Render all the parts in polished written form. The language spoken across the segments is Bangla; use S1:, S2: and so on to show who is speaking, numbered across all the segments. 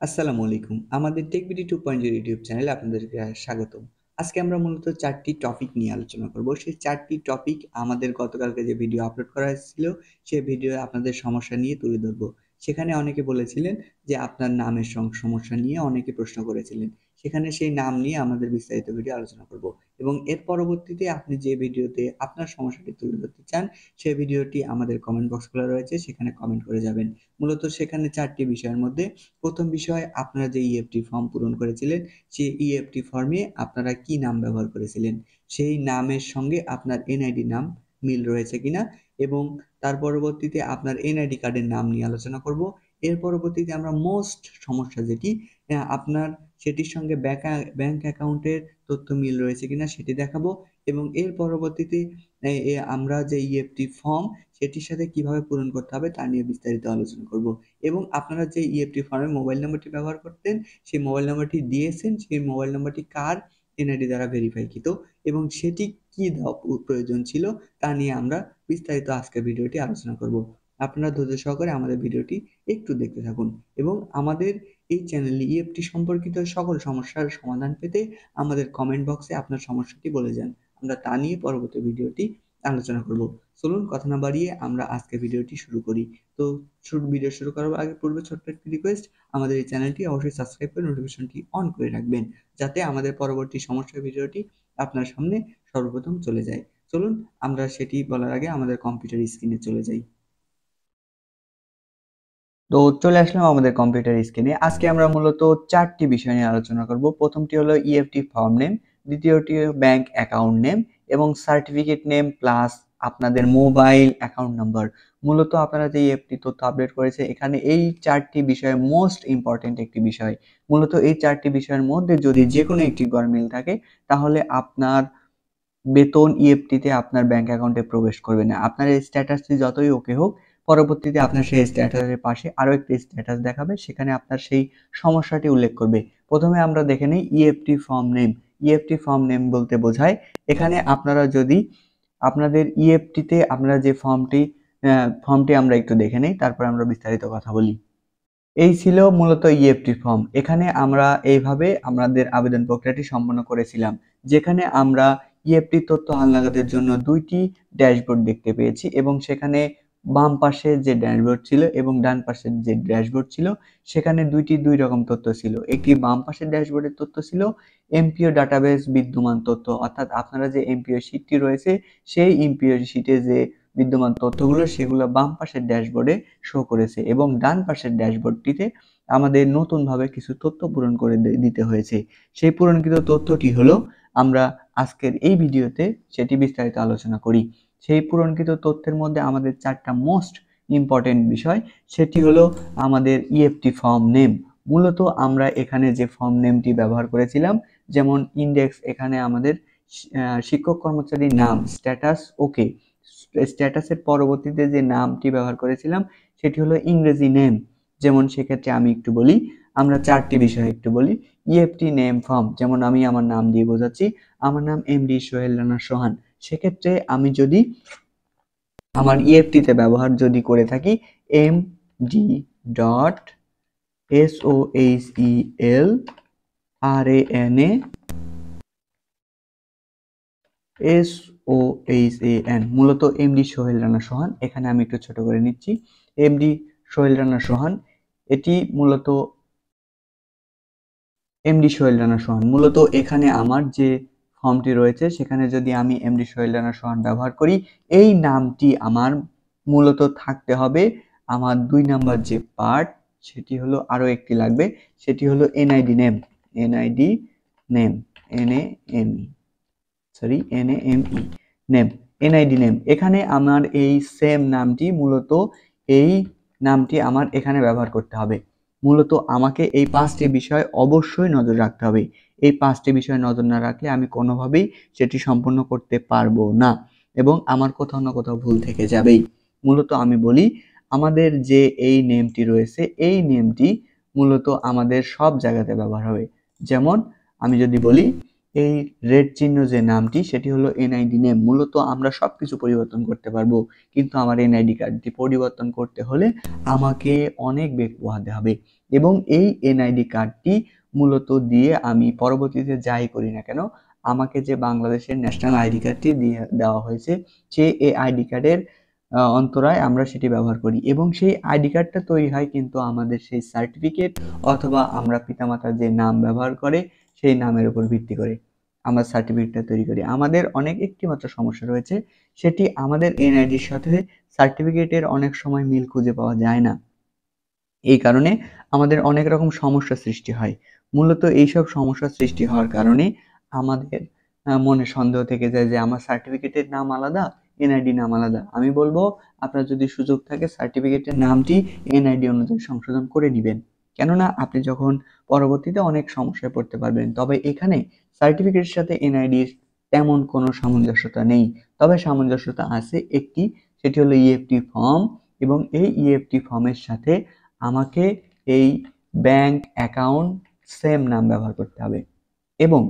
S1: আসসালামু আলাইকুম। আমাদের টেকবিডি 2.0 ইউটিউব চ্যানেলে আপনাদেরকে স্বাগতম। আজকে আমরা মূলত 4টি টপিক নিয়ে আলোচনা করব। সেই 4টি টপিক আমাদের গতকালকে যে ভিডিও আপলোড করা হয়েছিল, সেই ভিডিওয়ে আপনাদের সমস্যা নিয়ে তুলে ধরব। সেখানে অনেকে বলেছিলেন যে আপনার নামের সমস্যা নিয়ে অনেকে প্রশ্ন করেছিলেন। সেখানে সেই নাম নিয়ে আমাদের বিস্তারিত ভিডিও আলোচনা করব এবং এর পরবর্তীতে আপনি যে ভিডিওতে আপনার সমস্যাটি তুলে ধরতে চান, সেই ভিডিওটি আমাদের কমেন্ট বক্স খোলা রয়েছে, সেখানে কমেন্ট করে যাবেন। মূলত সেখানে 4টি বিষয়ের মধ্যে প্রথম বিষয় আপনারা যে ইএফটি ফর্ম পূরণ করেছিলেন, সেই ইএফটি ফর্মে আপনারা কি নাম ব্যবহার করেছিলেন, সেই নামের সঙ্গে আপনার এনআইডি নাম মিল রয়েছে কিনা, এবং তার পরবর্তীতে আপনার এনআইডি কার্ডের নাম নিয়ে আলোচনা করব। এর পরবর্তীতে আমরা মোস্ট সমস্যা যেটি আপনার সেটির সঙ্গে ব্যাংক অ্যাকাউন্টের তথ্য মিল রয়েছে কিনা সেটি দেখাবো, এবং এর পরবর্তীতে আমরা যে ইএফটি ফর্ম সেটির সাথে কিভাবে পূরণ করতে হবে তা নিয়ে বিস্তারিত আলোচনা করব। এবং আপনারা যে ইএফটি ফর্মে মোবাইল নাম্বারটি ব্যবহার করতেন, সেই মোবাইল নাম্বারটি দিয়েছেন, সেই মোবাইল নাম্বারটি কার এনআইডি দ্বারা ভেরিফাইকৃত এবং সেটি কি দেওয়া প্রয়োজন ছিল তা নিয়ে আমরা বিস্তারিত আজকের ভিডিওটি আলোচনা করব। আপনারা ধৈর্য সহকারে আমাদের ভিডিওটি একটু দেখতে থাকুন এবং আমাদের এই চ্যানেলে ইএফটি সম্পর্কিত সকল সমস্যার সমাধান পেতে আমাদের কমেন্ট বক্সে আপনার সমস্যাটি বলে যান। আমরা তা নিয়ে পরবর্তী ভিডিওটি আলোচনা করব। চলুন কথা না বাড়িয়ে আমরা আজকে ভিডিওটি শুরু করি। তো ভিডিও শুরু করার আগে পূর্বে ছোট্ট একটি রিকোয়েস্ট, আমাদের এই চ্যানেলটি অবশ্যই সাবস্ক্রাইব করে নোটিফিকেশনটি অন করে রাখবেন, যাতে আমাদের পরবর্তী সমস্যার ভিডিওটি আপনার সামনে সর্বপ্রথম চলে যায়। চলুন আমরা সেটি বলার আগে আমাদের কম্পিউটার স্ক্রিনে চলে যাই। তো চলে আসলাম আমাদের কম্পিউটার স্ক্রিনে। আজকে আমরা মূলত 4টি বিষয় নিয়ে আলোচনা করব। প্রথমটি হলো ইএফটি ফর্ম নেম, দ্বিতীয়টি ব্যাংক অ্যাকাউন্ট নেম এবং সার্টিফিকেট নেম প্লাস আপনাদের মোবাইল অ্যাকাউন্ট নাম্বার। মূলত আপনারা যে ইএফটি তথ্য আপডেট করেছে, এখানে এই 4টি বিষয় মোস্ট ইম্পর্টেন্ট একটি বিষয়। মূলত এই 4টি বিষয়ের মধ্যে যদি যে কোনো একটি গরমিল থাকে, তাহলে আপনার বেতন ইএফটিতে আপনার ব্যাংক অ্যাকাউন্টে প্রবেশ করবে না। আপনার এই স্ট্যাটাসটি যতই ওকে হোক, পরবর্তীতে আপনার সেই স্ট্যাটাসের পাশে আরো একটি স্ট্যাটাস দেখাবে, সেখানে আপনার সেই সমস্যাটি উল্লেখ করবে। প্রথমে আমরা দেখে নিই EFT form name. EFT form name বলতে বোঝায় এখানে আপনারা যদি আপনাদের ইএফটিতে আপনারা যে ফর্মটি আমরা একটু দেখে নেই, তারপর আমরা বিস্তারিত কথা বলি। এই ছিল মূলত ইএফটি ফর্ম। এখানে আমরা এইভাবে আমাদের আবেদন প্রক্রিয়াটি সম্পন্ন করেছিলাম, যেখানে আমরা ইএফটি তথ্য হালনাগাদের জন্য 2টি ড্যাশবোর্ড দেখতে পেয়েছি এবং সেখানে বাম পাশে যে ড্যাশবোর্ড ছিল এবং ডান পাশের যে ড্যাশবোর্ড ছিল, সেখানে 2 রকম তথ্য ছিল। একটি বাম পাশের ড্যাশবোর্ডের তথ্য ছিল এমপিও ডাটাবেস বিদ্যমান তথ্য, অর্থাৎ আপনারা যে এমপিও শিটটি রয়েছে, সেই এমপিও শিটে যে বিদ্যমান তথ্যগুলো সেগুলো বাম পাশের ড্যাশবোর্ডে শো করেছে, এবং ডান পাশের ড্যাশবোর্ডটিতে আমাদের নতুনভাবে কিছু তথ্য পূরণ করে দিতে হয়েছে। সেই পূরণকৃত তথ্যটি হলো আমরা আজকের এই ভিডিওতে সেটি বিস্তারিত আলোচনা করি। সেই পূরণকৃত তথ্যের মধ্যে আমাদের 4টা মোস্ট ইম্পর্টেন্ট বিষয়, সেটি হলো আমাদের ইএফটি ফর্ম নেম। মূলত আমরা এখানে যে ফর্ম নেমটি ব্যবহার করেছিলাম, যেমন ইন্ডেক্স, এখানে আমাদের শিক্ষক কর্মচারীর নাম, স্ট্যাটাস ওকে, স্ট্যাটাসের পরবর্তীতে যে নামটি ব্যবহার করেছিলাম সেটি হলো ইংরেজি নেম। যেমন সেক্ষেত্রে আমি একটু বলি, আমরা 4টি বিষয় একটু বলি। ইএফটি নেম ফর্ম, যেমন আমি আমার নাম দিয়ে বোঝাচ্ছি, আমার নাম এমডি সোহেল রানা সোহান। সেক্ষেত্রে আমি যদি আমার ইএফটিতে ব্যবহার যদি করে থাকি এমডি ডট SOHELRANA মূলত এমডি সোহেল রানা সোহান। এখানে আমি একটু ছোট করে নিচ্ছি, এমডি সোহেল রানা সোহান। এটি মূলত এমডি সোহেল রানা সোহান। মূলত এখানে আমার যে ফর্মটি রয়েছে, সেখানে যদি আমি এমডি সোহেল রানা সোহান ব্যবহার করি, এই নামটি আমার মূলত থাকতে হবে। আমার 2 নাম্বার যে পার্ট, সেটি হলো আরো একটি লাগবে, সেটি হলো NID name. NID name, name, NID name. এখানে আমার এই সেম নামটি, মূলত এই নামটি আমার এখানে ব্যবহার করতে হবে। মূলত আমাকে এই 5টি বিষয় অবশ্যই নজর রাখতে হবে। এই 5টি বিষয় নজর না রাখলে আমি কোনোভাবেই সেটি সম্পন্ন করতে পারবো না এবং আমার কোথাও না কোথাও ভুল থেকে যাবেই। মূলত আমি বলি, আমাদের যে এই নেমটি রয়েছে, এই নেমটি মূলত আমাদের সব জায়গাতে ব্যবহার হবে। যেমন আমি যদি বলি এই রেড চিহ্ন যে নামটি সেটি হলো এনআইডি নেম। মূলত আমরা সবকিছু পরিবর্তন করতে পারবো, কিন্তু আমার এনআইডি কার্ডটি পরিবর্তন করতে হলে আমাকে অনেক বেগ পোহাতে হবে, এবং এই এনআইডি কার্ডটি মূলত দিয়ে আমি পরবর্তীতে যাই করি না কেন, আমাকে যে বাংলাদেশের ন্যাশনাল আইডি কার্ডটি দিয়ে দেওয়া হয়েছে, সে এই আইডি কার্ডের অন্তরায় আমরা সেটি ব্যবহার করি, এবং সেই আইডি কার্ডটা তৈরি হয় কিন্তু আমাদের সেই সার্টিফিকেট অথবা আমরা পিতামাতার যে নাম ব্যবহার করে সেই নামের উপর ভিত্তি করে আমরা সার্টিফিকেটটা তৈরি করি। আমাদের একটি মাত্র সমস্যা রয়েছে, সেটি আমাদের এনআইডির সাথে সার্টিফিকেটের অনেক সময় মিল খুঁজে পাওয়া যায় না। এই কারণে আমাদের অনেক রকম সমস্যা সৃষ্টি হয়। মূলত এইসব সমস্যা সৃষ্টি হওয়ার কারণে আমাদের মনে সন্দেহ থেকে যায় যে আমার সার্টিফিকেটের নাম আলাদা, এনআইডি নাম আলাদা। আমি বলবো, আপনার যদি সুযোগ থাকে সার্টিফিকেটের নামটি এনআইডি অনুযায়ী সংশোধন করে নিবেন, কেননা আপনি যখন পরবর্তীতে অনেক সমস্যায় পড়তে পারবেন। তবে এখানে সার্টিফিকেটের সাথে এনআইডির তেমন কোনো সামঞ্জস্যতা নেই, তবে সামঞ্জস্যতা আছে একটি, সেটি হলো ইএফটি ফর্ম, এবং এই ইএফটি ফর্মের সাথে আমাকে এই ব্যাংক অ্যাকাউন্ট সেম নাম ব্যবহার করতে হবে, এবং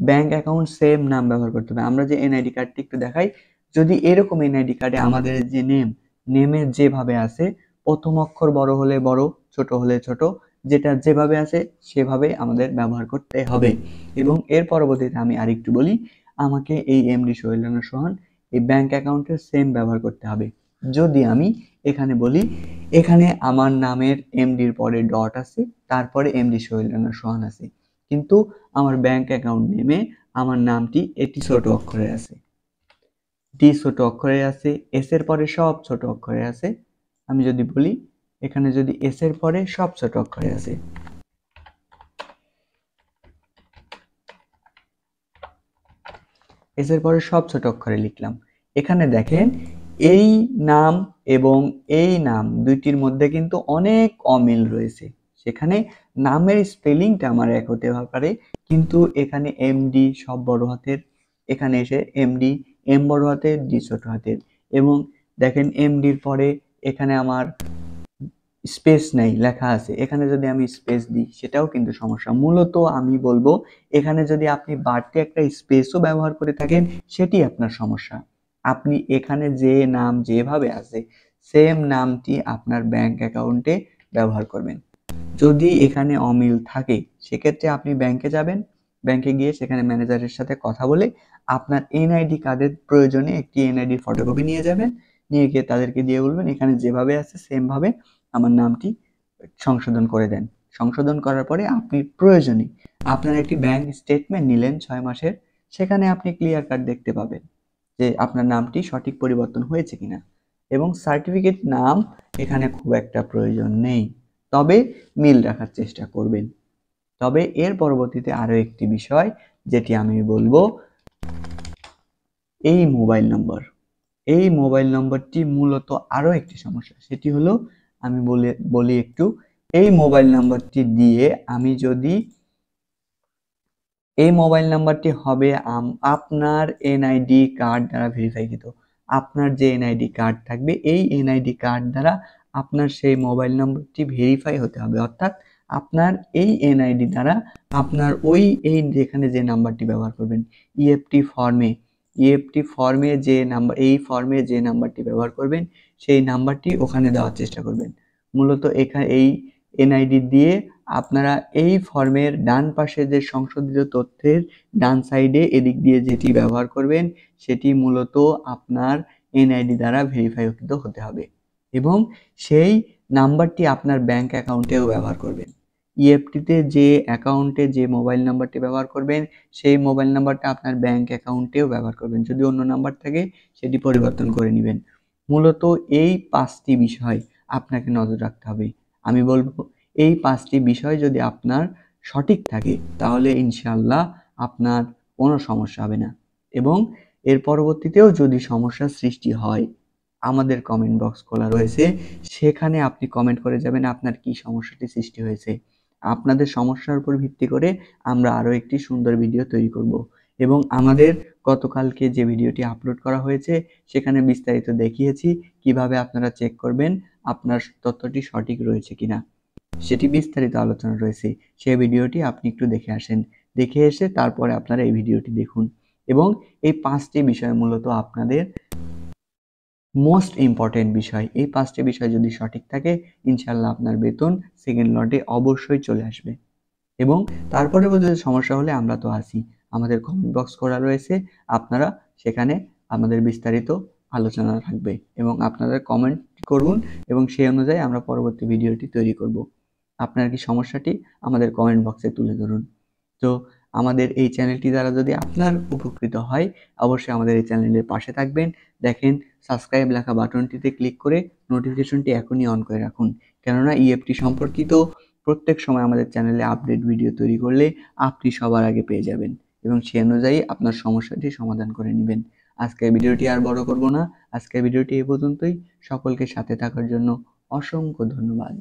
S1: ব্যাংক অ্যাকাউন্ট সেম নাম ব্যবহার করতে হবে। আমরা যে এনআইডি কার্ডটি একটু দেখাই, যদি এরকম এনআইডি কার্ডে আমাদের যে নেমের যেভাবে আছে, প্রথম অক্ষর বড় হলে বড়, ছোট হলে ছোট, যেটা যেভাবে আছে সেভাবে আমাদের ব্যবহার করতে হবে। এবং এর পরবর্তীতে আমি আরেকটু বলি, আমাকে এই এমডি সোহেল রানা সোহান এই ব্যাংক অ্যাকাউন্টের সেম ব্যবহার করতে হবে। যদি আমি এখানে বলি, এখানে আমার নামের এমডির পরে ডট আছে, তারপরে এমডি সোহেল রানা সোহান আছে, কিন্তু আমার ব্যাংক অ্যাকাউন্ট নেমে আমার নামটি এটি ছোট অক্ষরে আছে, ডি ছোট অক্ষরে আছে, এস এর পরে সব ছোট অক্ষরে আছে। আমি যদি বলি, এখানে যদি এস এর পরে সব ছোট অক্ষরে আছে, এস এর পরে সব ছোট অক্ষরে লিখলাম। এখানে দেখেন, এই নাম এবং এই নাম দুইটির মধ্যে কিন্তু অনেক অমিল রয়েছে। সেখানে নামের স্পেলিংটা আমার এক হতে পারে, কিন্তু এখানে এমডি সব বড় হাতের, এখানে এসে এমডি এম বড় হাতের, ডি ছোট হাতের, এবং দেখেন এমডির পরে এখানে আমার স্পেস নাই, লেখা আছে, এখানে যদি আমি স্পেস দিই সেটাও কিন্তু সমস্যা। মূলত আমি বলবো, এখানে যদি আপনি বাড়তি একটা স্পেসও ব্যবহার করে থাকেন সেটি আপনার সমস্যা। আপনি এখানে যে নাম যেভাবে আছে সেম নামটি আপনার ব্যাংক অ্যাকাউন্টে ব্যবহার করবেন। যদি এখানে অমিল থাকে সেক্ষেত্রে আপনি ব্যাংকে যাবেন, ব্যাংকে গিয়ে সেখানে ম্যানেজারের সাথে কথা বলে আপনার এনআইডি কার্ডের প্রয়োজনে একটি এনআইডি ফটোকপি নিয়ে যাবেন, নিয়ে গিয়ে তাদেরকে দিয়ে বলবেন এখানে যেভাবে আছে সেম ভাবে আমার নামটি সংশোধন করে দেন। সংশোধন করার পরে আপনি প্রয়োজনে আপনার একটি ব্যাংক স্টেটমেন্ট নিলেন 6 মাসের, সেখানে আপনি ক্লিয়ার কাট দেখতে পাবেন যে আপনার নামটি সঠিক পরিবর্তন হয়েছে কিনা। এবং সার্টিফিকেট নাম এখানে খুব একটা প্রয়োজন নেই, তবে মিল রাখার চেষ্টা করবেন। তবে এর পরবর্তীতে আরো একটি বিষয় যেটি আমি বলবো, এই মোবাইল নম্বর, এই মোবাইল নম্বরটি মূলত আরো একটি সমস্যা, সেটি হলো, আমি বলি একটু, এই মোবাইল নাম্বারটি দিয়ে আমি যদি, এই মোবাইল নাম্বারটি হবে আপনার এনআইডি কার্ড দ্বারা ভেরিফাইকৃত। আপনার যে এনআইডি কার্ড থাকবে এই এনআইডি কার্ড দ্বারা আপনার সেই মোবাইল নম্বরটি ভেরিফাই হতে হবে, অর্থাৎ আপনার এই এনআইডি দ্বারা আপনার এই যেখানে যে নাম্বারটি ব্যবহার করবেন ইএফটি ফর্মে, যে নাম্বার, এই ফর্মে যে নাম্বারটি ব্যবহার করবেন সেই নাম্বারটি ওখানে দেওয়ার চেষ্টা করবেন। মূলত এখানে এই এনআইডি দিয়ে আপনারা এই ফর্মের ডান পাশে যে সংশোধিত তথ্যের ডান সাইডে এদিক দিয়ে যেটি ব্যবহার করবেন সেটি মূলত আপনার এনআইডি দ্বারা ভেরিফাইকৃত হতে হবে, এবং সেই নাম্বারটি আপনার ব্যাংক অ্যাকাউন্টেও ব্যবহার করবেন। ইএফটিতে যে অ্যাকাউন্টে যে মোবাইল নাম্বারটি ব্যবহার করবেন সেই মোবাইল নাম্বারটা আপনার ব্যাংক অ্যাকাউন্টেও ব্যবহার করবেন। যদি অন্য নাম্বার থাকে সেটি পরিবর্তন করে নেবেন। মূলত এই 5টি বিষয় আপনাকে নজর রাখতে হবে। আমি বলবো, এই 5টি বিষয় যদি আপনার সঠিক থাকে তাহলে ইনশাআল্লাহ আপনার কোনো সমস্যা হবে না, এবং এর পরবর্তীতেও যদি সমস্যার সৃষ্টি হয় আমাদের কমেন্ট বক্স খোলা রয়েছে, সেখানে আপনি কমেন্ট করে যাবেন আপনার কি সমস্যাটি সৃষ্টি হয়েছে। আপনাদের সমস্যার উপর ভিত্তি করে আমরা আরো একটি সুন্দর ভিডিও তৈরি করব, এবং আমাদের গতকালকে যে ভিডিওটি আপলোড করা হয়েছে সেখানে বিস্তারিত দেখিয়েছি কিভাবে আপনারা চেক করবেন আপনার তথ্যটি সঠিক রয়েছে কিনা, সেটি বিস্তারিত আলোচনা রয়েছে। সেই ভিডিওটি আপনি একটু দেখে আসেন, দেখে এসে তারপরে আপনারা এই ভিডিওটি দেখুন এবং এই 5টি বিষয় মূলত আপনাদের মোস্ট ইম্পর্টেন্ট বিষয়। এই 5টি বিষয় যদি সঠিক থাকে ইনশাআল্লাহ আপনার বেতন সেকেন্ড লটে অবশ্যই চলে আসবে। এবং তারপরেও যদি সমস্যা হলে আমরা তো আছি, আমাদের কমেন্ট বক্স করা রয়েছে, আপনারা সেখানে আমাদের বিস্তারিত আলোচনা থাকবে এবং আপনারা কমেন্ট করুন এবং সেই অনুযায়ী আমরা পরবর্তী ভিডিওটি তৈরি করব। আপনার কি সমস্যাটি আমাদের কমেন্ট বক্সে তুলে ধরুন। তো আমাদের এই চ্যানেলটি দ্বারা যদি আপনার উপকৃত হয় অবশ্যই আমাদের এই চ্যানেলের পাশে থাকবেন। দেখেন সাবস্ক্রাইব লেখা বাটনটিতে ক্লিক করে নোটিফিকেশনটি এখনই অন করে রাখুন, কেননা ইএফটি সম্পর্কিত প্রত্যেক সময় আমাদের চ্যানেলে আপডেট ভিডিও তৈরি করলে আপনি সবার আগে পেয়ে যাবেন এবং সেই অনুযায়ী আপনার সমস্যাটি সমাধান করে নেবেন। আজকের ভিডিওটি আর বড় করব না, আজকের ভিডিওটি এ পর্যন্তই। সকলকে সাথে থাকার জন্য অসংখ্য ধন্যবাদ।